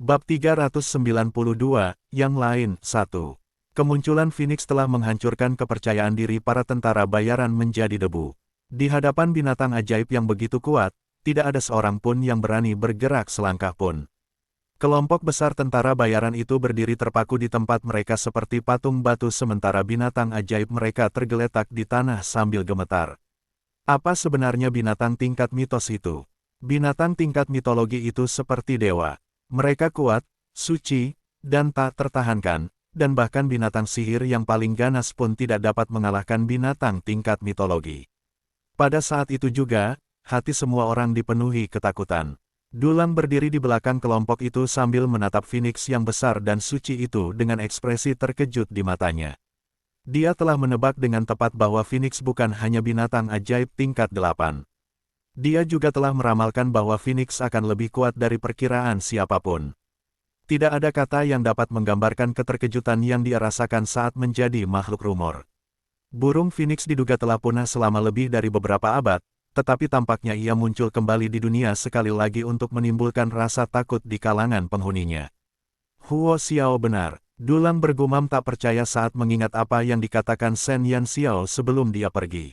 Bab 392, yang lain, 1. Kemunculan Phoenix telah menghancurkan kepercayaan diri para tentara bayaran menjadi debu. Di hadapan binatang ajaib yang begitu kuat, tidak ada seorang pun yang berani bergerak selangkah pun. Kelompok besar tentara bayaran itu berdiri terpaku di tempat mereka seperti patung batu sementara binatang ajaib mereka tergeletak di tanah sambil gemetar. Apa sebenarnya binatang tingkat mitos itu? Binatang tingkat mitologi itu seperti dewa. Mereka kuat, suci, dan tak tertahankan, dan bahkan binatang sihir yang paling ganas pun tidak dapat mengalahkan binatang tingkat mitologi. Pada saat itu juga, hati semua orang dipenuhi ketakutan. Dulang berdiri di belakang kelompok itu sambil menatap Phoenix yang besar dan suci itu dengan ekspresi terkejut di matanya. Dia telah menebak dengan tepat bahwa Phoenix bukan hanya binatang ajaib tingkat 8. Dia juga telah meramalkan bahwa Phoenix akan lebih kuat dari perkiraan siapapun. Tidak ada kata yang dapat menggambarkan keterkejutan yang dia rasakan saat menjadi makhluk rumor. Burung Phoenix diduga telah punah selama lebih dari beberapa abad, tetapi tampaknya ia muncul kembali di dunia sekali lagi untuk menimbulkan rasa takut di kalangan penghuninya. Huo Xiao benar, Dulang bergumam tak percaya saat mengingat apa yang dikatakan Shen Yan Xiao sebelum dia pergi.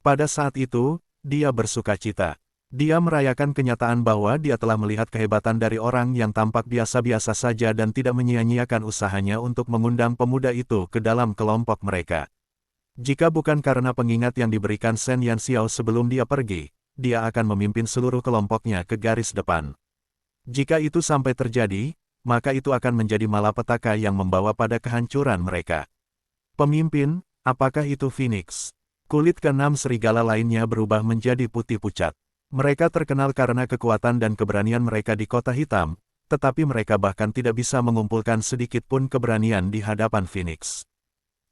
Pada saat itu, dia bersukacita. Dia merayakan kenyataan bahwa dia telah melihat kehebatan dari orang yang tampak biasa-biasa saja dan tidak menyia-nyiakan usahanya untuk mengundang pemuda itu ke dalam kelompok mereka. Jika bukan karena pengingat yang diberikan Shen Yan Xiao sebelum dia pergi, dia akan memimpin seluruh kelompoknya ke garis depan. Jika itu sampai terjadi, maka itu akan menjadi malapetaka yang membawa pada kehancuran mereka. Pemimpin, apakah itu Phoenix? Kulit keenam serigala lainnya berubah menjadi putih pucat. Mereka terkenal karena kekuatan dan keberanian mereka di Kota Hitam, tetapi mereka bahkan tidak bisa mengumpulkan sedikit pun keberanian di hadapan Phoenix.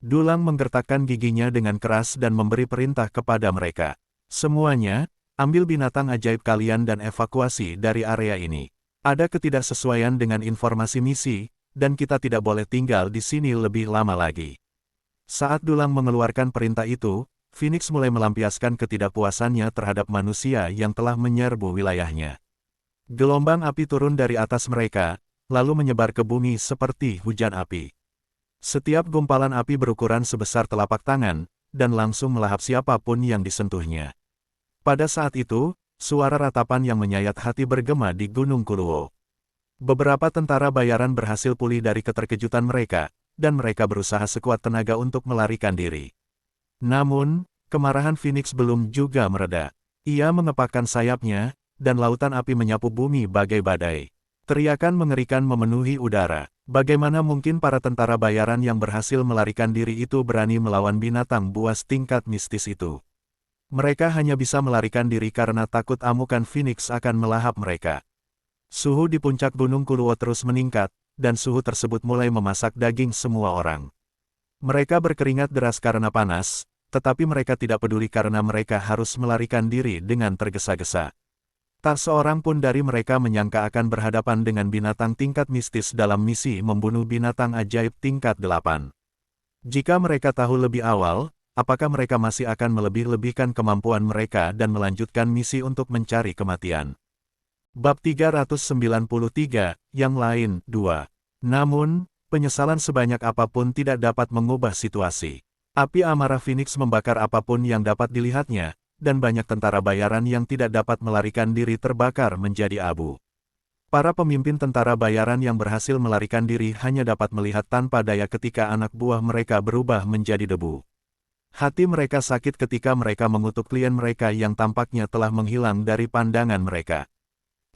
Dulang menggertakkan giginya dengan keras dan memberi perintah kepada mereka. Semuanya, ambil binatang ajaib kalian dan evakuasi dari area ini. Ada ketidaksesuaian dengan informasi misi, dan kita tidak boleh tinggal di sini lebih lama lagi. Saat Dulang mengeluarkan perintah itu, Phoenix mulai melampiaskan ketidakpuasannya terhadap manusia yang telah menyerbu wilayahnya. Gelombang api turun dari atas mereka, lalu menyebar ke bumi seperti hujan api. Setiap gumpalan api berukuran sebesar telapak tangan, dan langsung melahap siapapun yang disentuhnya. Pada saat itu, suara ratapan yang menyayat hati bergema di Gunung Kuluo. Beberapa tentara bayaran berhasil pulih dari keterkejutan mereka, dan mereka berusaha sekuat tenaga untuk melarikan diri. Namun, kemarahan Phoenix belum juga mereda. Ia mengepakkan sayapnya, dan lautan api menyapu bumi bagai badai. Teriakan mengerikan memenuhi udara. Bagaimana mungkin para tentara bayaran yang berhasil melarikan diri itu berani melawan binatang buas tingkat mistis itu? Mereka hanya bisa melarikan diri karena takut amukan Phoenix akan melahap mereka. Suhu di puncak Gunung Kuluo terus meningkat, dan suhu tersebut mulai memasak daging semua orang. Mereka berkeringat deras karena panas, tetapi mereka tidak peduli karena mereka harus melarikan diri dengan tergesa-gesa. Tak seorang pun dari mereka menyangka akan berhadapan dengan binatang tingkat mistis dalam misi membunuh binatang ajaib tingkat 8. Jika mereka tahu lebih awal, apakah mereka masih akan melebih-lebihkan kemampuan mereka dan melanjutkan misi untuk mencari kematian? Bab 393, yang lain, 2. Namun, penyesalan sebanyak apapun tidak dapat mengubah situasi. Api amarah Phoenix membakar apapun yang dapat dilihatnya, dan banyak tentara bayaran yang tidak dapat melarikan diri terbakar menjadi abu. Para pemimpin tentara bayaran yang berhasil melarikan diri hanya dapat melihat tanpa daya ketika anak buah mereka berubah menjadi debu. Hati mereka sakit ketika mereka mengutuk klien mereka yang tampaknya telah menghilang dari pandangan mereka.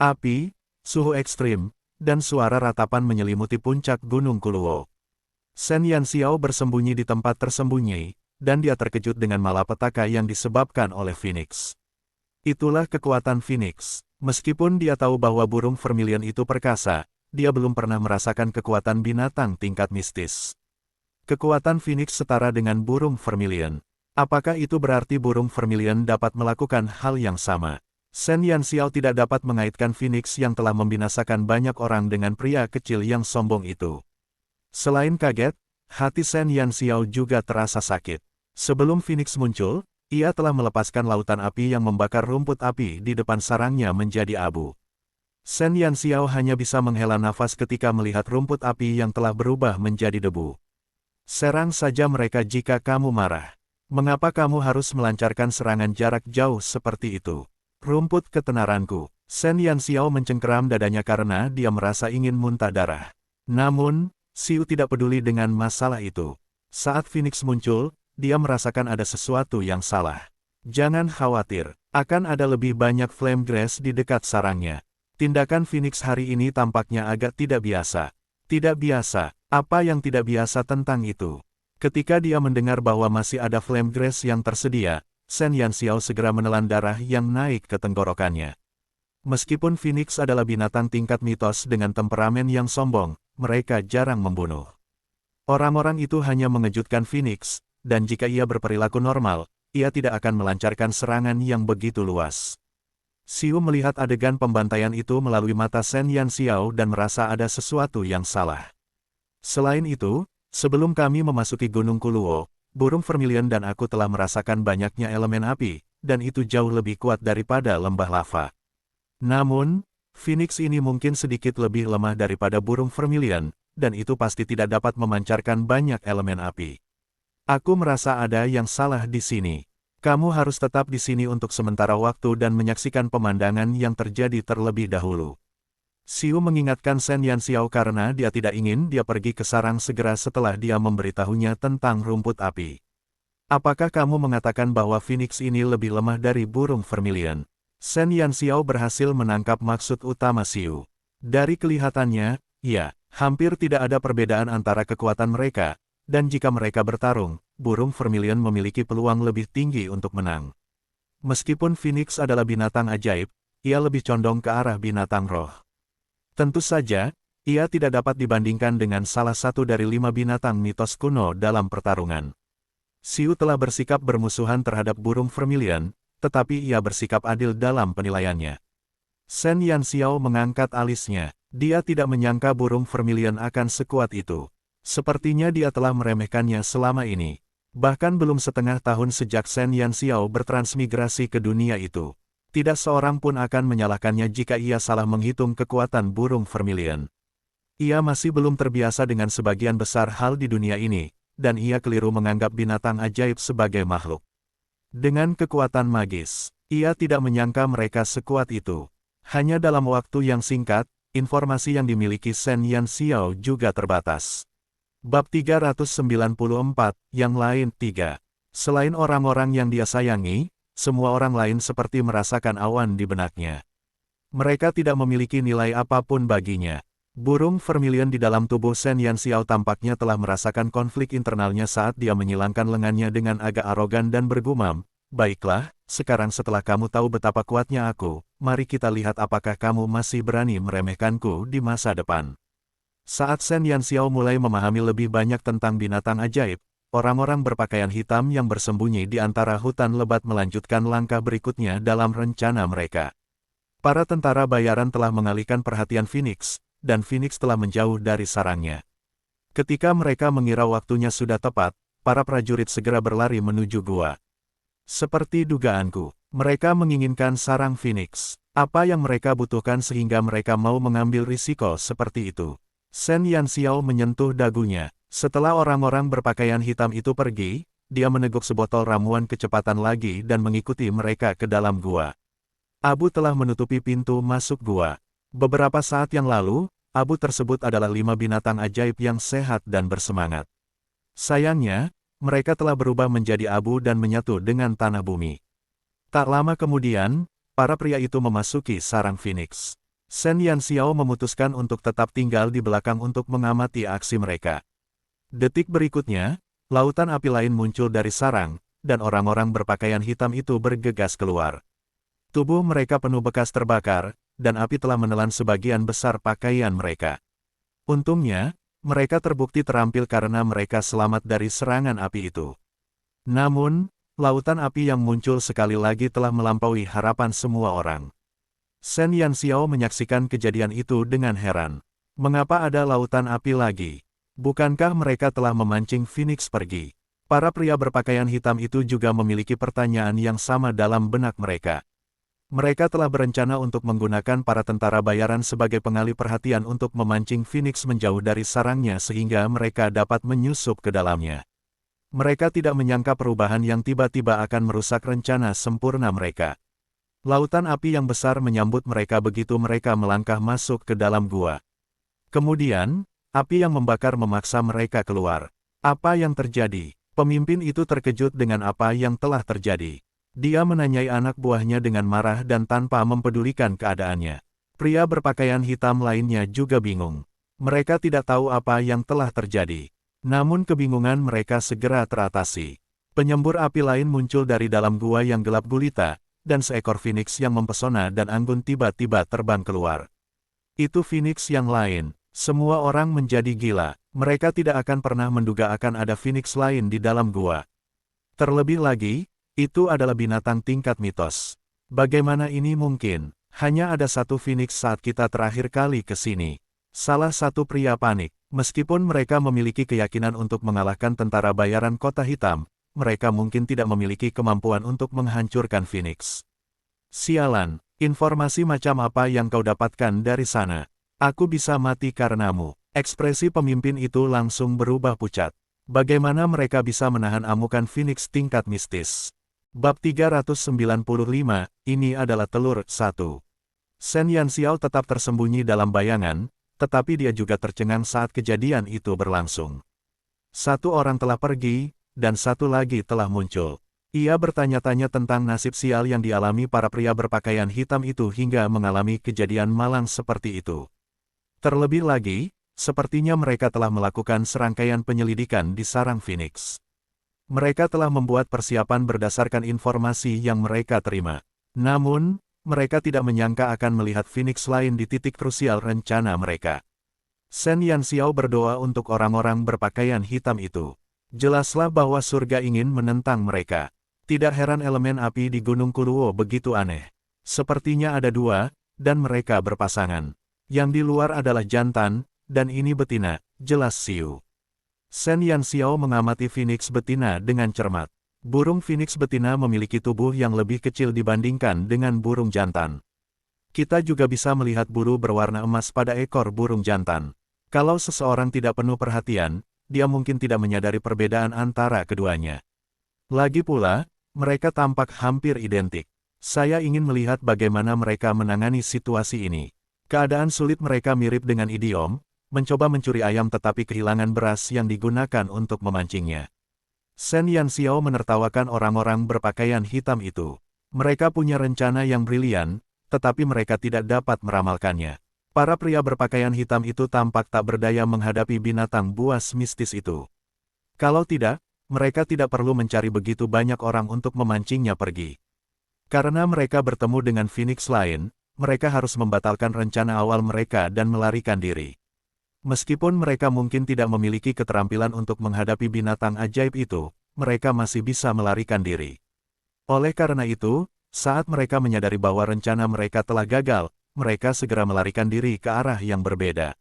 Api, suhu ekstrim, dan suara ratapan menyelimuti puncak Gunung Kuluo. Shen Yan Xiao bersembunyi di tempat tersembunyi, dan dia terkejut dengan malapetaka yang disebabkan oleh Phoenix. Itulah kekuatan Phoenix. Meskipun dia tahu bahwa burung vermilion itu perkasa, dia belum pernah merasakan kekuatan binatang tingkat mistis. Kekuatan Phoenix setara dengan burung vermilion. Apakah itu berarti burung vermilion dapat melakukan hal yang sama? Shen Yan Xiao tidak dapat mengaitkan Phoenix yang telah membinasakan banyak orang dengan pria kecil yang sombong itu. Selain kaget, hati Shen Yan Xiao juga terasa sakit. Sebelum Phoenix muncul, ia telah melepaskan lautan api yang membakar rumput api di depan sarangnya menjadi abu. Shen Yanxiao hanya bisa menghela nafas ketika melihat rumput api yang telah berubah menjadi debu. Serang saja mereka jika kamu marah. Mengapa kamu harus melancarkan serangan jarak jauh seperti itu? Rumput ketenaranku. Shen Yanxiao mencengkeram dadanya karena dia merasa ingin muntah darah. Namun, Xiu tidak peduli dengan masalah itu. Saat Phoenix muncul, dia merasakan ada sesuatu yang salah. Jangan khawatir, akan ada lebih banyak flame grass di dekat sarangnya. Tindakan Phoenix hari ini tampaknya agak tidak biasa. Tidak biasa, apa yang tidak biasa tentang itu? Ketika dia mendengar bahwa masih ada flame grass yang tersedia, Shen Yanxiao segera menelan darah yang naik ke tenggorokannya. Meskipun Phoenix adalah binatang tingkat mitos dengan temperamen yang sombong, mereka jarang membunuh. Orang-orang itu hanya mengejutkan Phoenix, dan jika ia berperilaku normal, ia tidak akan melancarkan serangan yang begitu luas. Xiu melihat adegan pembantaian itu melalui mata Shen Yanxiao dan merasa ada sesuatu yang salah. Selain itu, sebelum kami memasuki Gunung Kuluo, burung vermilion dan aku telah merasakan banyaknya elemen api, dan itu jauh lebih kuat daripada lembah lava. Namun, Phoenix ini mungkin sedikit lebih lemah daripada burung vermilion, dan itu pasti tidak dapat memancarkan banyak elemen api. Aku merasa ada yang salah di sini. Kamu harus tetap di sini untuk sementara waktu dan menyaksikan pemandangan yang terjadi terlebih dahulu. Xiu mengingatkan Shen Yanxiao karena dia tidak ingin dia pergi ke sarang segera setelah dia memberitahunya tentang rumput api. Apakah kamu mengatakan bahwa Phoenix ini lebih lemah dari burung vermilion? Shen Yanxiao berhasil menangkap maksud utama Xiu. Dari kelihatannya, ya, hampir tidak ada perbedaan antara kekuatan mereka, dan jika mereka bertarung, burung vermilion memiliki peluang lebih tinggi untuk menang. Meskipun Phoenix adalah binatang ajaib, ia lebih condong ke arah binatang roh. Tentu saja, ia tidak dapat dibandingkan dengan salah satu dari 5 binatang mitos kuno dalam pertarungan. Xiu telah bersikap bermusuhan terhadap burung vermilion, tetapi ia bersikap adil dalam penilaiannya. Shen Yanxiao mengangkat alisnya. Dia tidak menyangka burung vermilion akan sekuat itu. Sepertinya dia telah meremehkannya selama ini. Bahkan belum setengah tahun sejak Shen Yanxiao bertransmigrasi ke dunia itu. Tidak seorang pun akan menyalahkannya jika ia salah menghitung kekuatan burung vermilion. Ia masih belum terbiasa dengan sebagian besar hal di dunia ini, dan ia keliru menganggap binatang ajaib sebagai makhluk. Dengan kekuatan magis, ia tidak menyangka mereka sekuat itu. Hanya dalam waktu yang singkat, informasi yang dimiliki Shen Yanxiao juga terbatas. Bab 394, yang lain 3. Selain orang-orang yang dia sayangi, semua orang lain seperti merasakan awan di benaknya. Mereka tidak memiliki nilai apapun baginya. Burung vermilion di dalam tubuh Shen Yanxiao tampaknya telah merasakan konflik internalnya saat dia menyilangkan lengannya dengan agak arogan dan bergumam, "Baiklah, sekarang setelah kamu tahu betapa kuatnya aku, mari kita lihat apakah kamu masih berani meremehkanku di masa depan." Saat Shen Yanxiao mulai memahami lebih banyak tentang binatang ajaib, orang-orang berpakaian hitam yang bersembunyi di antara hutan lebat melanjutkan langkah berikutnya dalam rencana mereka. Para tentara bayaran telah mengalihkan perhatian Phoenix, dan Phoenix telah menjauh dari sarangnya. Ketika mereka mengira waktunya sudah tepat, para prajurit segera berlari menuju gua. Seperti dugaanku, mereka menginginkan sarang Phoenix. Apa yang mereka butuhkan sehingga mereka mau mengambil risiko seperti itu? Shen Yanxiao menyentuh dagunya. Setelah orang-orang berpakaian hitam itu pergi, dia meneguk sebotol ramuan kecepatan lagi dan mengikuti mereka ke dalam gua. Abu telah menutupi pintu masuk gua. Beberapa saat yang lalu, abu tersebut adalah 5 binatang ajaib yang sehat dan bersemangat. Sayangnya, mereka telah berubah menjadi abu dan menyatu dengan tanah bumi. Tak lama kemudian, para pria itu memasuki sarang Phoenix. Shen Yanxiao memutuskan untuk tetap tinggal di belakang untuk mengamati aksi mereka. Detik berikutnya, lautan api lain muncul dari sarang, dan orang-orang berpakaian hitam itu bergegas keluar. Tubuh mereka penuh bekas terbakar, dan api telah menelan sebagian besar pakaian mereka. Untungnya, mereka terbukti terampil karena mereka selamat dari serangan api itu. Namun, lautan api yang muncul sekali lagi telah melampaui harapan semua orang. Shen Yanxiao menyaksikan kejadian itu dengan heran. Mengapa ada lautan api lagi? Bukankah mereka telah memancing Phoenix pergi? Para pria berpakaian hitam itu juga memiliki pertanyaan yang sama dalam benak mereka. Mereka telah berencana untuk menggunakan para tentara bayaran sebagai pengalih perhatian untuk memancing Phoenix menjauh dari sarangnya sehingga mereka dapat menyusup ke dalamnya. Mereka tidak menyangka perubahan yang tiba-tiba akan merusak rencana sempurna mereka. Lautan api yang besar menyambut mereka begitu mereka melangkah masuk ke dalam gua. Kemudian, api yang membakar memaksa mereka keluar. Apa yang terjadi? Pemimpin itu terkejut dengan apa yang telah terjadi. Dia menanyai anak buahnya dengan marah dan tanpa mempedulikan keadaannya. Pria berpakaian hitam lainnya juga bingung. Mereka tidak tahu apa yang telah terjadi. Namun kebingungan mereka segera teratasi. Penyembur api lain muncul dari dalam gua yang gelap gulita, dan seekor Phoenix yang mempesona dan anggun tiba-tiba terbang keluar. Itu Phoenix yang lain. Semua orang menjadi gila. Mereka tidak akan pernah menduga akan ada Phoenix lain di dalam gua. Terlebih lagi, itu adalah binatang tingkat mitos. Bagaimana ini mungkin? Hanya ada satu Phoenix saat kita terakhir kali ke sini. Salah satu pria panik. Meskipun mereka memiliki keyakinan untuk mengalahkan tentara bayaran Kota Hitam, mereka mungkin tidak memiliki kemampuan untuk menghancurkan Phoenix. Sialan, informasi macam apa yang kau dapatkan dari sana? Aku bisa mati karenamu. Ekspresi pemimpin itu langsung berubah pucat. Bagaimana mereka bisa menahan amukan Phoenix tingkat mistis? Bab 395, ini adalah telur 1. Shen Yanxiao tetap tersembunyi dalam bayangan, tetapi dia juga tercengang saat kejadian itu berlangsung. Satu orang telah pergi, dan satu lagi telah muncul. Ia bertanya-tanya tentang nasib sial yang dialami para pria berpakaian hitam itu hingga mengalami kejadian malang seperti itu. Terlebih lagi, sepertinya mereka telah melakukan serangkaian penyelidikan di sarang Phoenix. Mereka telah membuat persiapan berdasarkan informasi yang mereka terima. Namun, mereka tidak menyangka akan melihat Phoenix lain di titik krusial rencana mereka. Shen Yanxiao berdoa untuk orang-orang berpakaian hitam itu. Jelaslah bahwa surga ingin menentang mereka. Tidak heran elemen api di Gunung Kuluo begitu aneh. Sepertinya ada dua, dan mereka berpasangan. Yang di luar adalah jantan, dan ini betina, jelas Xiu. Shen Yanxiao mengamati Phoenix betina dengan cermat. Burung Phoenix betina memiliki tubuh yang lebih kecil dibandingkan dengan burung jantan. Kita juga bisa melihat bulu berwarna emas pada ekor burung jantan. Kalau seseorang tidak penuh perhatian, dia mungkin tidak menyadari perbedaan antara keduanya. Lagi pula, mereka tampak hampir identik. Saya ingin melihat bagaimana mereka menangani situasi ini. Keadaan sulit mereka mirip dengan idiom, mencoba mencuri ayam tetapi kehilangan beras yang digunakan untuk memancingnya. Shen Yanxiao menertawakan orang-orang berpakaian hitam itu. Mereka punya rencana yang brilian, tetapi mereka tidak dapat meramalkannya. Para pria berpakaian hitam itu tampak tak berdaya menghadapi binatang buas mistis itu. Kalau tidak, mereka tidak perlu mencari begitu banyak orang untuk memancingnya pergi. Karena mereka bertemu dengan Phoenix lain, mereka harus membatalkan rencana awal mereka dan melarikan diri. Meskipun mereka mungkin tidak memiliki keterampilan untuk menghadapi binatang ajaib itu, mereka masih bisa melarikan diri. Oleh karena itu, saat mereka menyadari bahwa rencana mereka telah gagal, mereka segera melarikan diri ke arah yang berbeda.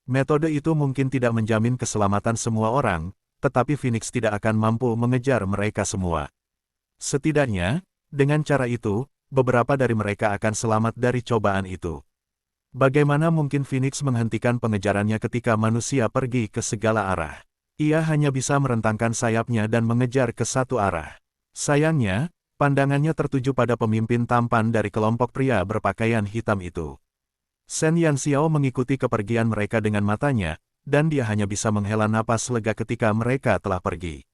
Metode itu mungkin tidak menjamin keselamatan semua orang, tetapi Phoenix tidak akan mampu mengejar mereka semua. Setidaknya, dengan cara itu, beberapa dari mereka akan selamat dari cobaan itu. Bagaimana mungkin Phoenix menghentikan pengejarannya ketika manusia pergi ke segala arah? Ia hanya bisa merentangkan sayapnya dan mengejar ke satu arah. Sayangnya, pandangannya tertuju pada pemimpin tampan dari kelompok pria berpakaian hitam itu. Shen Yanxiao mengikuti kepergian mereka dengan matanya, dan dia hanya bisa menghela napas lega ketika mereka telah pergi.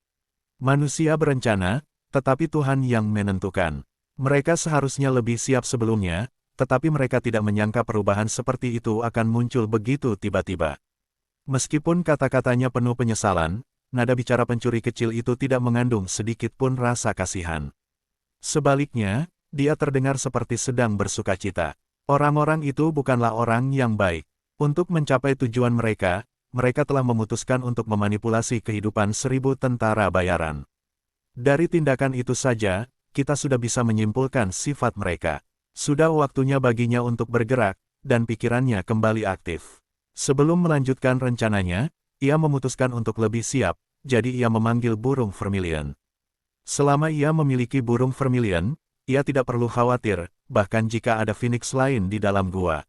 Manusia berencana, tetapi Tuhan yang menentukan. Mereka seharusnya lebih siap sebelumnya, tetapi mereka tidak menyangka perubahan seperti itu akan muncul begitu tiba-tiba. Meskipun kata-katanya penuh penyesalan, nada bicara pencuri kecil itu tidak mengandung sedikit pun rasa kasihan. Sebaliknya, dia terdengar seperti sedang bersukacita. Orang-orang itu bukanlah orang yang baik. Untuk mencapai tujuan mereka, mereka telah memutuskan untuk memanipulasi kehidupan 1000 tentara bayaran. Dari tindakan itu saja, kita sudah bisa menyimpulkan sifat mereka. Sudah waktunya baginya untuk bergerak, dan pikirannya kembali aktif. Sebelum melanjutkan rencananya, ia memutuskan untuk lebih siap, jadi ia memanggil burung vermilion. Selama ia memiliki burung vermilion, ia tidak perlu khawatir, bahkan jika ada Phoenix lain di dalam gua.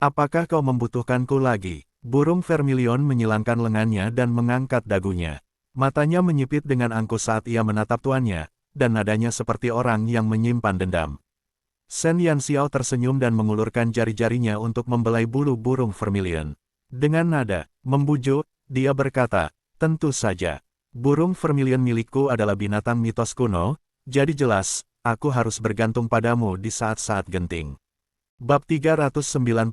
Apakah kau membutuhkanku lagi? Burung vermilion menyilangkan lengannya dan mengangkat dagunya. Matanya menyipit dengan angkuh saat ia menatap tuannya, dan nadanya seperti orang yang menyimpan dendam. Shen Yanxiao tersenyum dan mengulurkan jari-jarinya untuk membelai bulu burung vermilion. Dengan nada membujuk, dia berkata, tentu saja. Burung vermilion milikku adalah binatang mitos kuno, jadi jelas, aku harus bergantung padamu di saat-saat genting. Bab 396,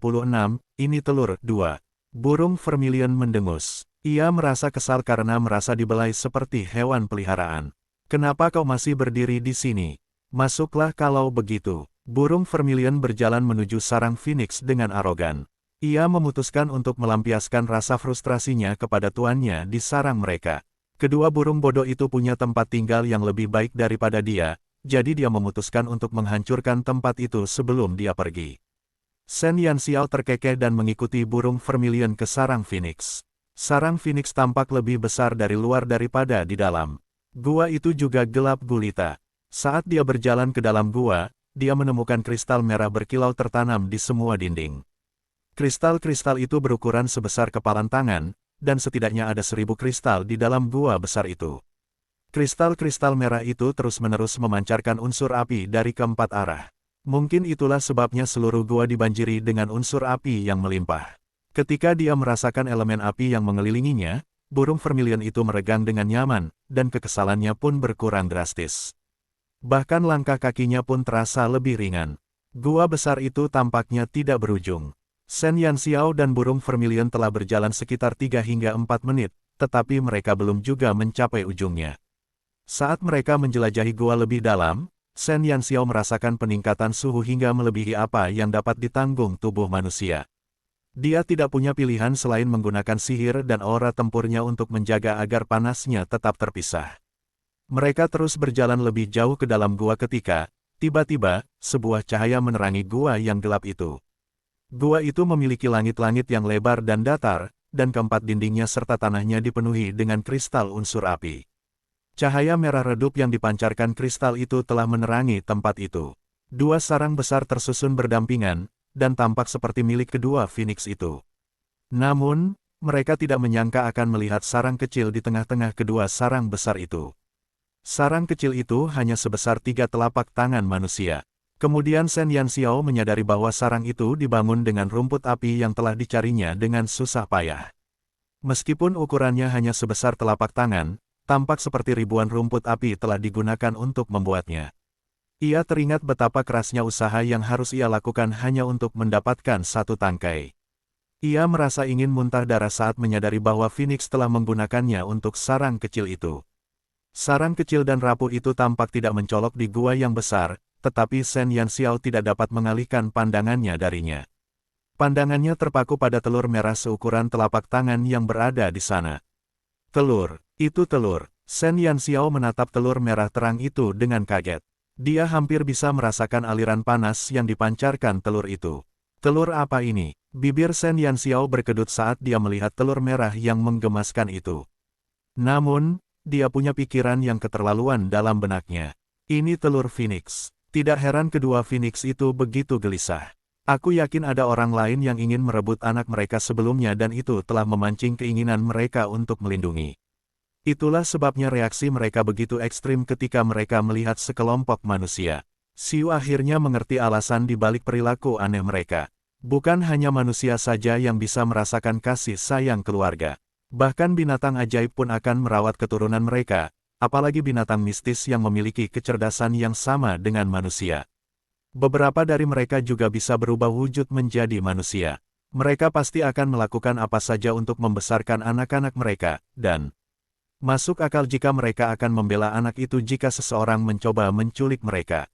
ini telur 2. Burung vermilion mendengus. Ia merasa kesal karena merasa dibelai seperti hewan peliharaan. Kenapa kau masih berdiri di sini? Masuklah kalau begitu. Burung vermilion berjalan menuju sarang Phoenix dengan arogan. Ia memutuskan untuk melampiaskan rasa frustrasinya kepada tuannya di sarang mereka. Kedua burung bodoh itu punya tempat tinggal yang lebih baik daripada dia, jadi dia memutuskan untuk menghancurkan tempat itu sebelum dia pergi. Shen Yanxiao terkekeh dan mengikuti burung vermilion ke sarang Phoenix. Sarang Phoenix tampak lebih besar dari luar daripada di dalam. Gua itu juga gelap gulita. Saat dia berjalan ke dalam gua, dia menemukan kristal merah berkilau tertanam di semua dinding. Kristal-kristal itu berukuran sebesar kepalan tangan, dan setidaknya ada 1000 kristal di dalam gua besar itu. Kristal-kristal merah itu terus-menerus memancarkan unsur api dari keempat arah. Mungkin itulah sebabnya seluruh gua dibanjiri dengan unsur api yang melimpah. Ketika dia merasakan elemen api yang mengelilinginya, burung vermilion itu meregang dengan nyaman, dan kekesalannya pun berkurang drastis. Bahkan langkah kakinya pun terasa lebih ringan. Gua besar itu tampaknya tidak berujung. Shen Yanxiao dan burung vermilion telah berjalan sekitar 3 hingga 4 menit, tetapi mereka belum juga mencapai ujungnya. Saat mereka menjelajahi gua lebih dalam, Shen Yanxiao merasakan peningkatan suhu hingga melebihi apa yang dapat ditanggung tubuh manusia. Dia tidak punya pilihan selain menggunakan sihir dan aura tempurnya untuk menjaga agar panasnya tetap terpisah. Mereka terus berjalan lebih jauh ke dalam gua ketika, tiba-tiba, sebuah cahaya menerangi gua yang gelap itu. Gua itu memiliki langit-langit yang lebar dan datar, dan keempat dindingnya serta tanahnya dipenuhi dengan kristal unsur api. Cahaya merah redup yang dipancarkan kristal itu telah menerangi tempat itu. Dua sarang besar tersusun berdampingan, dan tampak seperti milik kedua Phoenix itu. Namun, mereka tidak menyangka akan melihat sarang kecil di tengah-tengah kedua sarang besar itu. Sarang kecil itu hanya sebesar 3 telapak tangan manusia. Kemudian Shen Yanxiao menyadari bahwa sarang itu dibangun dengan rumput api yang telah dicarinya dengan susah payah. Meskipun ukurannya hanya sebesar telapak tangan, tampak seperti ribuan rumput api telah digunakan untuk membuatnya. Ia teringat betapa kerasnya usaha yang harus ia lakukan hanya untuk mendapatkan satu tangkai. Ia merasa ingin muntah darah saat menyadari bahwa Phoenix telah menggunakannya untuk sarang kecil itu. Sarang kecil dan rapuh itu tampak tidak mencolok di gua yang besar, tetapi Shen Yanxiao tidak dapat mengalihkan pandangannya darinya. Pandangannya terpaku pada telur merah seukuran telapak tangan yang berada di sana. Telur. Itu telur. Shen Yanxiao menatap telur merah terang itu dengan kaget. Dia hampir bisa merasakan aliran panas yang dipancarkan telur itu. Telur apa ini? Bibir Shen Yanxiao berkedut saat dia melihat telur merah yang menggemaskan itu. Namun, dia punya pikiran yang keterlaluan dalam benaknya. Ini telur Phoenix. Tidak heran kedua Phoenix itu begitu gelisah. Aku yakin ada orang lain yang ingin merebut anak mereka sebelumnya dan itu telah memancing keinginan mereka untuk melindungi. Itulah sebabnya reaksi mereka begitu ekstrim ketika mereka melihat sekelompok manusia. Xiu akhirnya mengerti alasan di balik perilaku aneh mereka. Bukan hanya manusia saja yang bisa merasakan kasih sayang keluarga. Bahkan binatang ajaib pun akan merawat keturunan mereka, apalagi binatang mistis yang memiliki kecerdasan yang sama dengan manusia. Beberapa dari mereka juga bisa berubah wujud menjadi manusia. Mereka pasti akan melakukan apa saja untuk membesarkan anak-anak mereka, dan masuk akal jika mereka akan membela anak itu jika seseorang mencoba menculik mereka.